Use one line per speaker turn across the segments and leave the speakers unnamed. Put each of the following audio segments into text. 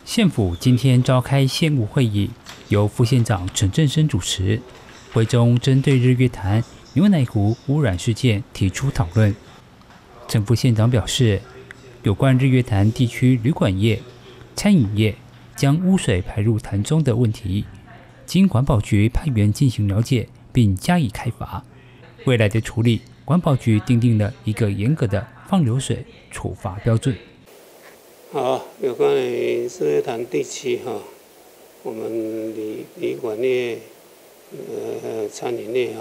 县府今天召开县务会议，由副县长陈振声主持。会中针对日月潭牛奶湖污染事件提出讨论。陈副县长表示，有关日月潭地区旅馆业、餐饮业将污水排入潭中的问题，经环保局派员进行了解，并加以开罚。未来的处理，环保局订定了一个严格的放流水处罚标准。
好，有关于日月潭地区我们旅馆业、餐饮业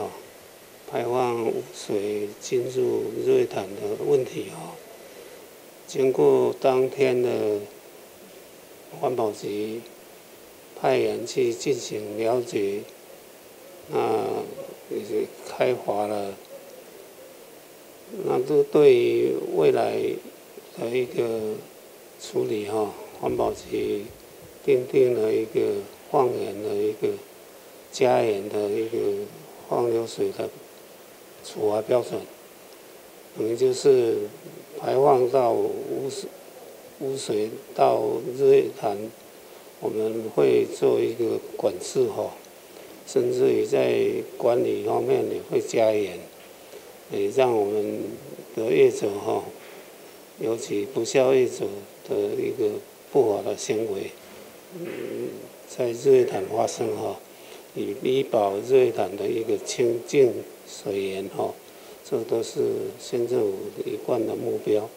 排放污水进入日月潭的问题经过当天的环保局派员去进行了解，那也是开罚了，那都对于未来的一个处理环保局订定了一个放盐的一个加盐的一个放流水的处罚标准，等于就是排放到污水到日月潭，我们会做一个管制甚至于在管理方面也会加严，也让我们的业者尤其不肖业者的一个不法的行为，在日月潭发生以弥保日月潭的一个清净水源这都是县政府一贯的目标。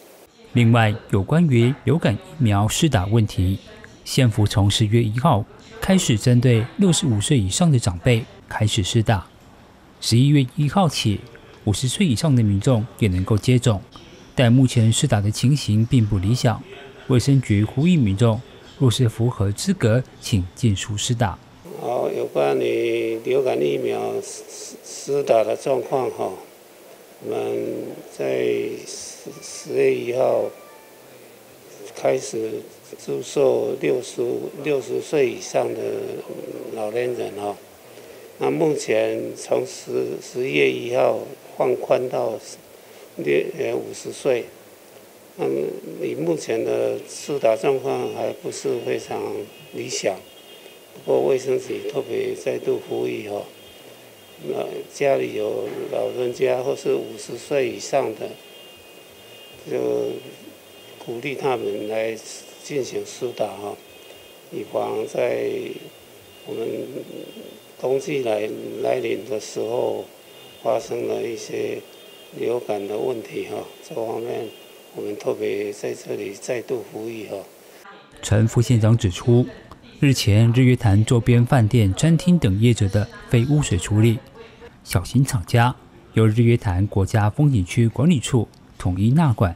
另外，有关于流感疫苗施打问题，县府从10月1号开始针对65岁以上的长辈开始施打，11月1号起，50岁以上的民众也能够接种。但目前施打的情形并不理想，卫生局呼吁民众，若是符合资格，请尽速施打。
好，有关于流感疫苗施打的状况我们在10月1号开始注射60岁以上的老年人那目前从11月1号放宽到50岁，以目前的施打状况还不是非常理想，不过卫生局特别再度呼吁家里有老人家或是50岁以上的，就鼓励他们来进行施打以防在我们冬季来临的时候发生了一些流感的问题这方面我们特别在这里再度呼吁
陈副县长指出，日前日月潭周边饭店、餐厅等业者的非污水处理，小型厂家由日月潭国家风景区管理处统一纳管，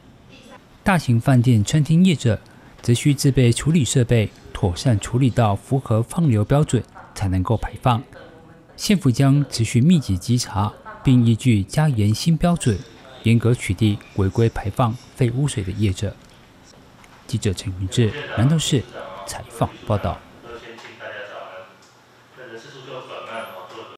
大型饭店、餐厅业者则需自备处理设备，妥善处理到符合放流标准，才能够排放。县府将持续密集稽查，并依据加严新标准，严格取缔违规排放废污水的业者。记者陈云志，南投市采访报道。